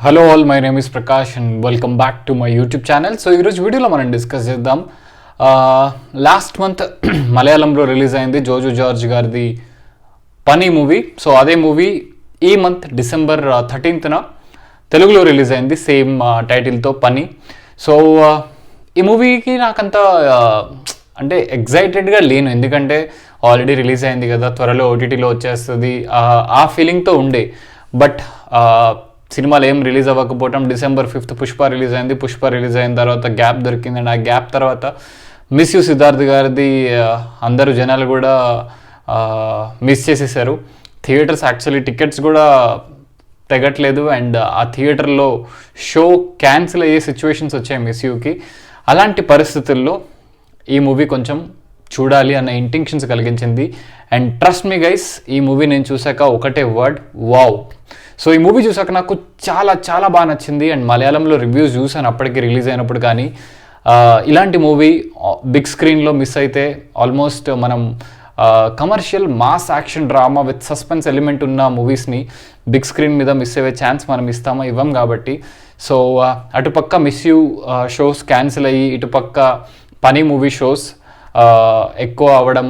Hello all, my name is Prakash and welcome back to my YouTube channel. So ఈరోజు వీడియోలో మనం discuss చేద్దాం. Last month మలయాళంలో release అయింది జోజో జార్జ్ గారిది పని మూవీ. సో అదే మూవీ ఈ మంత్ డిసెంబర్ 13th తెలుగులో రిలీజ్ అయింది సేమ్ టైటిల్తో పని. సో ఈ మూవీకి నాకంత అంటే ఎగ్జైటెడ్గా లేను, ఎందుకంటే ఆల్రెడీ రిలీజ్ అయింది కదా, త్వరలో ఓటీటీలో వచ్చేస్తుంది ఆ ఫీలింగ్తో ఉండే. బట్ సినిమాలు ఏం రిలీజ్ అవ్వకపోవటం, December 5th పుష్ప రిలీజ్ అయింది. పుష్ప రిలీజ్ అయిన తర్వాత గ్యాప్ దొరికింది, అండ్ ఆ గ్యాప్ తర్వాత మిస్ యూ సిద్ధార్థ్ గారిది అందరూ జనాలు కూడా మిస్ చేసేసారు. థియేటర్స్ యాక్చువల్లీ టికెట్స్ కూడా తెగట్లేదు, అండ్ ఆ థియేటర్లో షో క్యాన్సిల్ అయ్యే సిచ్యువేషన్స్ వచ్చాయి మిస్ యూకి. అలాంటి పరిస్థితుల్లో ఈ మూవీ కొంచెం చూడాలి అన్న ఇంటెన్షన్స్ కలిగించింది. అండ్ ట్రస్ట్ మీ గైస్, ఈ మూవీ నేను చూసాక ఒకటే వర్డ్, వావ్. సో ఈ మూవీ చూసాక నాకు చాలా చాలా బాగా నచ్చింది. అండ్ మలయాళంలో రివ్యూస్ చూసాను అప్పటికి రిలీజ్ అయినప్పుడు, కానీ ఇలాంటి మూవీ బిగ్ స్క్రీన్లో మిస్ అయితే ఆల్మోస్ట్ మనం commercial mass action drama with suspense element ఉన్న మూవీస్ని బిగ్ స్క్రీన్ మీద మిస్ అయ్యే ఛాన్స్ మనం ఇవ్వం కాబట్టి. సో అటుపక్క మిస్ యూ షోస్ క్యాన్సిల్ అయ్యి ఇటుపక్క పని మూవీ షోస్ ఎక్కువ అవ్వడం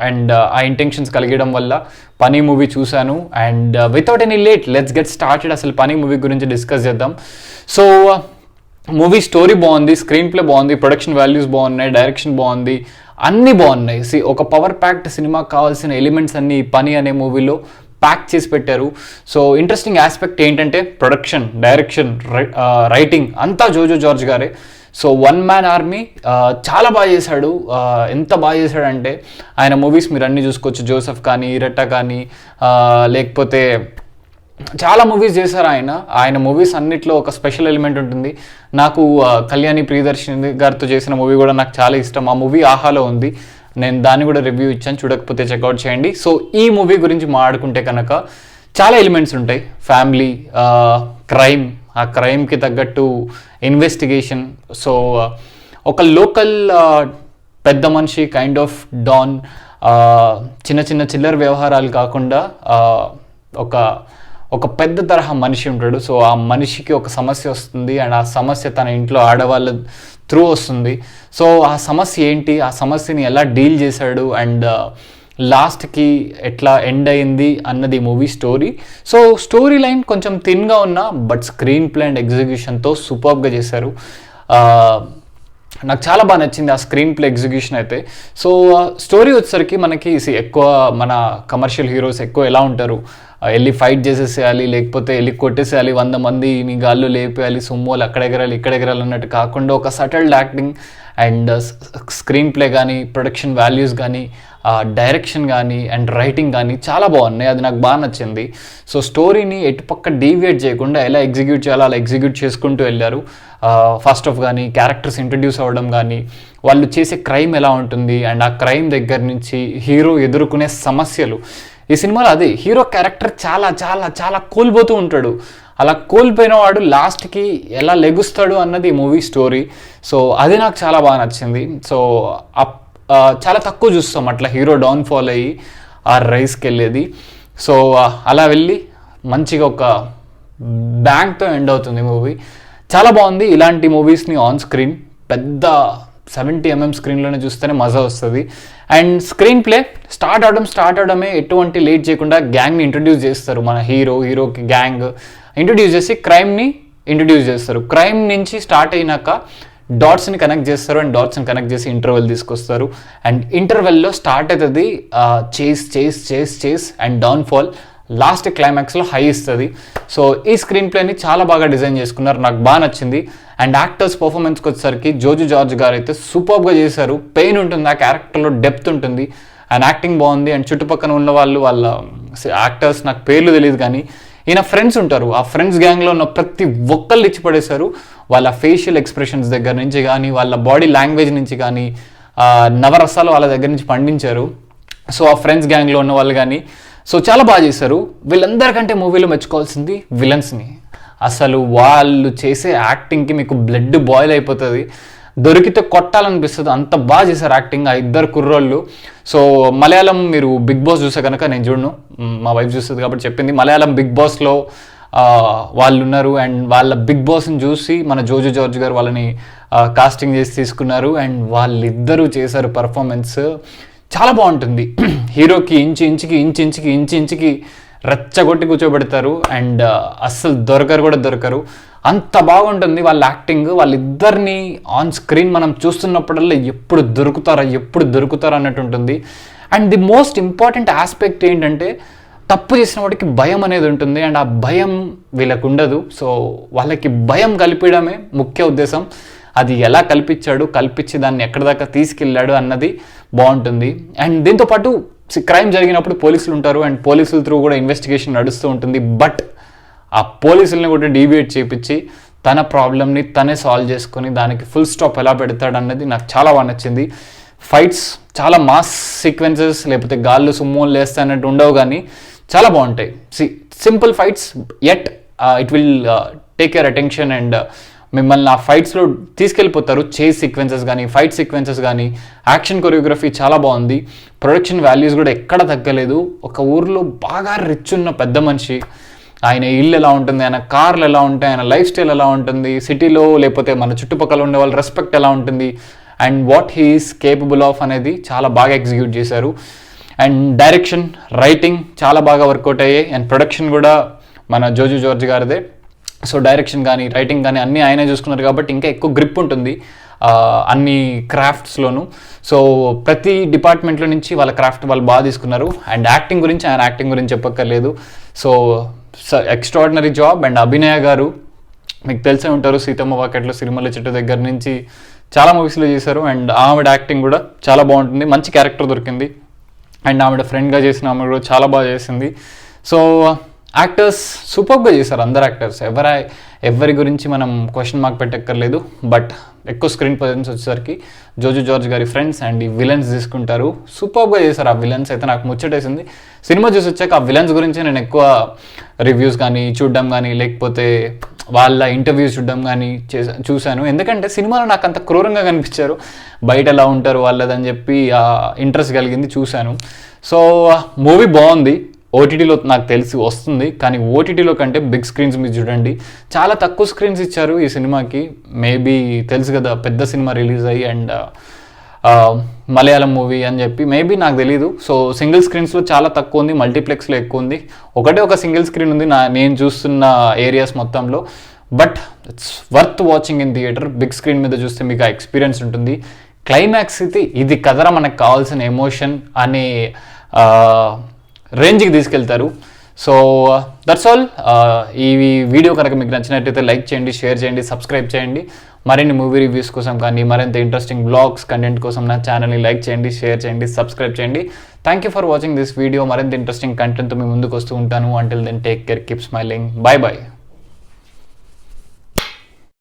అండ్ ఆ ఇంటెన్షన్స్ కలిగడం వల్ల పని మూవీ చూశాను. And without any late let's get started. అసలు పని మూవీ గురించి డిస్కస్ చేద్దాం. సో మూవీ స్టోరీ బాగుంది, స్క్రీన్ ప్లే బాగుంది, ప్రొడక్షన్ వాల్యూస్ బాగున్నాయి, డైరెక్షన్ బాగుంది, అన్నీ బాగున్నాయి. ఒక పవర్ ప్యాక్డ్ సినిమాకి కావాల్సిన ఎలిమెంట్స్ అన్నీ పని అనే మూవీలో ప్యాక్ చేసి పెట్టారు. సో ఇంట్రెస్టింగ్ ఆస్పెక్ట్ ఏంటంటే ప్రొడక్షన్, డైరెక్షన్, రైటింగ్ అంతా జోజో జార్జ్ గారే. సో వన్ మ్యాన్ ఆర్మీ చాలా బాగా చేశాడు. ఎంత బాగా చేశాడంటే ఆయన మూవీస్ మీరు అన్నీ చూసుకోవచ్చు, జోసెఫ్ కానీ, ఇరట్ట కానీ, లేకపోతే చాలా మూవీస్ చేశారు ఆయన మూవీస్ అన్నిట్లో ఒక స్పెషల్ ఎలిమెంట్ ఉంటుంది. నాకు కళ్యాణి ప్రియదర్శిని గారితో చేసిన మూవీ కూడా నాకు చాలా ఇష్టం. ఆ మూవీ ఆహాలో ఉంది, నేను దాన్ని కూడా రివ్యూ ఇచ్చాను, చూడకపోతే చెక్అవుట్ చేయండి. సో ఈ మూవీ గురించి మాట్లాడుకుంటే కనుక చాలా ఎలిమెంట్స్ ఉంటాయి. ఫ్యామిలీ, క్రైమ్, ఆ క్రైమ్కి తగ్గట్టు ఇన్వెస్టిగేషన్. సో ఒక లోకల్ పెద్ద మనిషి కైండ్ ఆఫ్ డాన్, చిన్న చిన్న చిల్లర వ్యవహారాలు కాకుండా ఒక పెద్ద తరహా మనిషి ఉంటాడు. సో ఆ మనిషికి ఒక సమస్య వస్తుంది, అండ్ ఆ సమస్య తన ఇంట్లో ఆడవాళ్ళ త్రూ వస్తుంది. సో ఆ సమస్య ఏంటి, ఆ సమస్యని ఎలా డీల్ చేశాడు, అండ్ లాస్ట్కి ఎట్లా ఎండ్ అయింది అన్నది movie story. So story line కొంచెం థిన్గా ఉన్నా బట్ స్క్రీన్ ప్లే అండ్ ఎగ్జిక్యూషన్తో సూపర్గా చేశారు. నాకు చాలా బాగా నచ్చింది ఆ స్క్రీన్ ప్లే ఎగ్జిక్యూషన్ అయితే. సో స్టోరీ వచ్చేసరికి మనకి ఎక్కువ మన కమర్షియల్ హీరోస్ ఎక్కువ ఎలా ఉంటారు, వెళ్ళి ఫైట్ చేసేసేయాలి, లేకపోతే వెళ్ళి కొట్టేసేయాలి, 100 మందిని గాల్లో లేపేయాలి, సుమ్మోలు అక్కడ ఎగరాలి ఇక్కడ ఎగరాలి అన్నట్టు కాకుండా ఒక subtle acting and screen play కానీ, ప్రొడక్షన్ వాల్యూస్ కానీ, డైరెక్షన్ కానీ అండ్ రైటింగ్ కానీ చాలా బాగున్నాయి. అది నాకు బాగా నచ్చింది. సో స్టోరీని ఎటుపక్క డీవియేట్ చేయకుండా ఎలా ఎగ్జిక్యూట్ చేయాలో అలా ఎగ్జిక్యూట్ చేసుకుంటూ వెళ్ళారు. ఫస్ట్ ఆఫ్ కానీ క్యారెక్టర్స్ ఇంట్రడ్యూస్ అవ్వడం కానీ, వాళ్ళు చేసే క్రైమ్ ఎలా ఉంటుంది, అండ్ ఆ క్రైమ్ దగ్గర నుంచి హీరో ఎదుర్కొనే సమస్యలు. ఈ సినిమాలో అదే హీరో క్యారెక్టర్ చాలా చాలా చాలా కోల్పోతూ ఉంటాడు. అలా కోల్పోయిన వాడు లాస్ట్కి ఎలా లెగుస్తాడు అన్నది ఈ మూవీ స్టోరీ. సో అది నాకు చాలా బాగా నచ్చింది. సో చాలా తక్కువ చూస్తాం అట్లా హీరో డౌన్ఫాల్ అయ్యి ఆ రైస్కి వెళ్ళేది. సో అలా వెళ్ళి మంచిగా ఒక బ్యాంక్తో ఎండ్ అవుతుంది మూవీ. చాలా బాగుంది. ఇలాంటి మూవీస్ని ఆన్ స్క్రీన్ పెద్ద 70mm స్క్రీన్లోనే చూస్తేనే మజా వస్తుంది. అండ్ స్క్రీన్ ప్లే స్టార్ట్ అవడమే ఎటువంటి లేట్ చేయకుండా గ్యాంగ్ని ఇంట్రడ్యూస్ చేస్తారు. మన హీరోకి గ్యాంగ్ ఇంట్రడ్యూస్ చేసి క్రైమ్ని ఇంట్రడ్యూస్ చేస్తారు. క్రైమ్ నుంచి స్టార్ట్ అయినాక డాట్స్ని కనెక్ట్ చేస్తారు, అండ్ డాట్స్ని కనెక్ట్ చేసి ఇంటర్వెల్ తీసుకొస్తారు. అండ్ ఇంటర్వెల్లో స్టార్ట్ అవుతుంది చేస్ అండ్ డౌన్ఫాల్, లాస్ట్ క్లైమాక్స్లో హై ఇస్తుంది. సో ఈ స్క్రీన్ ప్లేని చాలా బాగా డిజైన్ చేసుకున్నారు, నాకు బాగా నచ్చింది. అండ్ యాక్టర్స్ పర్ఫార్మెన్స్కి వచ్చేసరికి జోజో జార్జ్ గారు అయితే సూపర్గా చేశారు. పెయిన్ ఉంటుంది, ఆ క్యారెక్టర్లో డెప్త్ ఉంటుంది, అండ్ యాక్టింగ్ బాగుంది. అండ్ చుట్టుపక్కల ఉన్న వాళ్ళ యాక్టర్స్ నాకు పేర్లు తెలియదు, కానీ ఈయన ఫ్రెండ్స్ ఉంటారు, ఆ ఫ్రెండ్స్ గ్యాంగ్లో ఉన్న ప్రతి ఒక్కళ్ళు ఇచ్చి పడేశారు. వాళ్ళ ఫేషియల్ ఎక్స్ప్రెషన్స్ దగ్గర నుంచి కానీ, వాళ్ళ బాడీ లాంగ్వేజ్ నుంచి కానీ, నవరసాలు వాళ్ళ దగ్గర నుంచి పండించారు. సో ఆ ఫ్రెండ్స్ గ్యాంగ్లో ఉన్న వాళ్ళు కానీ సో చాలా బాగా చేశారు. వీళ్ళందరికంటే మూవీలో మెచ్చుకోవాల్సింది విలన్స్ని. అసలు వాళ్ళు చేసే యాక్టింగ్కి మీకు బ్లడ్ బాయిల్ అయిపోతుంది. దొరికితే కొట్టాలనిపిస్తుంది, అంత బాగా చేశారు యాక్టింగ్ ఆ ఇద్దరు కుర్రోళ్ళు. సో మలయాళం మీరు బిగ్ బాస్ చూసే కనుక, నేను చూడను, మా వైఫ్ చూస్తుంది కాబట్టి చెప్పింది, మలయాళం బిగ్ బాస్లో వాళ్ళు ఉన్నారు. అండ్ వాళ్ళ బిగ్ బాస్ని చూసి మన జోజు జార్జ్ గారు వాళ్ళని కాస్టింగ్ చేసి తీసుకున్నారు. అండ్ వాళ్ళిద్దరూ చేశారు పర్ఫార్మెన్స్, చాలా బాగుంటుంది. హీరోకి ఇంచుకి రెచ్చగొట్టి కూర్చోబెడతారు. అండ్ అస్సలు దొరకరు, అంత బాగుంటుంది వాళ్ళ యాక్టింగ్. వాళ్ళిద్దరిని ఆన్ స్క్రీన్ మనం చూస్తున్నప్పుడల్లా ఎప్పుడు దొరుకుతారా అన్నట్టు ఉంటుంది. And the most important aspect ఏంటంటే తప్పు చేసిన వాడికి భయం అనేది ఉంటుంది. అండ్ ఆ భయం వీళ్ళకు ఉండదు. సో వాళ్ళకి భయం కల్పించడమే ముఖ్య ఉద్దేశం. అది ఎలా కల్పించి దాన్ని ఎక్కడి దాకా తీసుకెళ్ళాడు అన్నది బాగుంటుంది. అండ్ దీంతోపాటు క్రైమ్ జరిగినప్పుడు పోలీసులు ఉంటారు. అండ్ పోలీసుల త్రూ కూడా ఇన్వెస్టిగేషన్ నడుస్తూ ఉంటుంది. బట్ ఆ పోలీసుల్ని కూడా డీవియేట్ చేయించి తన ప్రాబ్లమ్ని తనే సాల్వ్ చేసుకొని దానికి ఫుల్ స్టాప్ ఎలా పెడతాడు అన్నది నాకు చాలా బాగా నచ్చింది. ఫైట్స్ చాలా మాస్ సీక్వెన్సెస్, లేకపోతే గాళ్ళు సుమ్మోలు లేస్తే అన్నట్టు ఉండవు, కానీ చాలా బాగుంటాయి. Simple fights at it will take your attention and మిమ్మల్ని ఆ ఫైట్స్లో తీసుకెళ్ళిపోతారు. చేజ్ సీక్వెన్సెస్ కానీ, ఫైట్ సీక్వెన్సెస్ కానీ, యాక్షన్ కొరియోగ్రఫీ చాలా బాగుంది. ప్రొడక్షన్ వాల్యూస్ కూడా ఎక్కడ తగ్గలేదు. ఒక ఊర్లో బాగా రిచ్ ఉన్న పెద్ద మనిషి, ఆయన ఇల్లు ఎలా ఉంటుంది, ఆయన కార్లు ఎలా ఉంటాయి, ఆయన లైఫ్ స్టైల్ ఎలా ఉంటుంది, సిటీలో లేకపోతే మన చుట్టుపక్కల ఉండే వాళ్ళ రెస్పెక్ట్ ఎలా ఉంటుంది, and what he's capable of అనేది చాలా బాగా ఎగ్జిక్యూట్ చేశారు. అండ్ డైరెక్షన్, రైటింగ్ చాలా బాగా వర్కౌట్ అయ్యాయి. అండ్ ప్రొడక్షన్ కూడా మన జోజు జార్జ్ గారిదే. సో డైరెక్షన్ కానీ, రైటింగ్ కానీ అన్నీ ఆయనే చూసుకున్నారు కాబట్టి ఇంకా ఎక్కువ గ్రిప్ ఉంటుంది అన్ని క్రాఫ్ట్స్లోనూ. సో ప్రతి డిపార్ట్మెంట్లో నుంచి వాళ్ళ క్రాఫ్ట్ వాళ్ళు బాగా తీసుకున్నారు. అండ్ యాక్టింగ్ గురించి చెప్పక్కర్లేదు. So extraordinary job. అండ్ అభినయ గారు మీకు తెలిసే ఉంటారు, సీతమ్మ వాకిట్లో సిరిమల్ల చెట్టు దగ్గర నుంచి చాలా మూవీస్లో చేశారు. అండ్ ఆవిడ యాక్టింగ్ కూడా చాలా బాగుంటుంది, మంచి క్యారెక్టర్ దొరికింది. అండ్ ఆవిడ ఫ్రెండ్గా చేసిన ఆమె కూడా చాలా బాగా చేసింది. సో యాక్టర్స్ సూపర్గా చేశారు, అందరు యాక్టర్స్. ఎవరి గురించి మనం క్వశ్చన్ మార్క్ పెట్టక్కర్లేదు. బట్ ఎక్కువ స్క్రీన్ ప్రజెన్స్ వచ్చేసరికి జోజు జార్జ్ గారి ఫ్రెండ్స్ అండ్ ఈ విలన్స్ తీసుకుంటారు. సూపర్గా చేశారు. ఆ విలన్స్ అయితే నాకు ముచ్చటేసింది. సినిమా చూసి వచ్చాక ఆ విలన్స్ గురించి నేను ఎక్కువ రివ్యూస్ కానీ చూడడం కానీ, లేకపోతే వాళ్ళ ఇంటర్వ్యూస్ చూడడం కానీ చూశాను. ఎందుకంటే సినిమాలో నాకు అంత క్రూరంగా కనిపించారు, బయట ఎలా ఉంటారు వాళ్ళదని చెప్పి ఇంట్రెస్ట్ కలిగింది, చూశాను. సో మూవీ బాగుంది. ఓటీటీలో నాకు తెలిసి వస్తుంది, కానీ ఓటీటీలో కంటే బిగ్ స్క్రీన్స్ మీరు చూడండి. చాలా తక్కువ స్క్రీన్స్ ఇచ్చారు ఈ సినిమాకి. మేబీ తెలుసు కదా, పెద్ద సినిమా రిలీజ్ అయ్యి అండ్ మలయాళం మూవీ అని చెప్పి మేబీ నాకు తెలీదు. సో సింగిల్ స్క్రీన్స్లో చాలా తక్కువ ఉంది, మల్టీప్లెక్స్లో ఎక్కువ ఉంది. ఒక సింగిల్ స్క్రీన్ ఉంది నేను చూస్తున్న ఏరియాస్ మొత్తంలో. But it's worth watching in theatre. Big screen మీద చూస్తే మీకు ఆ ఎక్స్పీరియన్స్ ఉంటుంది. క్లైమాక్స్ అయితే ఇది కదరా మనకు కావాల్సిన ఎమోషన్ అనే రేంజ్కి తీసుకెళ్తారు. So that's all. ఈ వీడియో కనుక మీకు నచ్చినట్టయితే లైక్ చేయండి, షేర్ చేయండి, సబ్స్క్రైబ్ చేయండి. మరిన్ని మూవీ రివ్యూస్ కోసం కానీ, మరింత ఇంట్రెస్టింగ్ బ్లాగ్స్ కంటెంట్ కోసం నా ఛానల్ని లైక్ చేయండి, షేర్ చేయండి, సబ్స్క్రైబ్ చేయండి. Thank you for watching this video. మరింత ఇంట్రెస్టింగ్ కంటెంట్తో మీ ముందుకు వస్తూ ఉంటాను. Until then take care, keep smiling, bye by.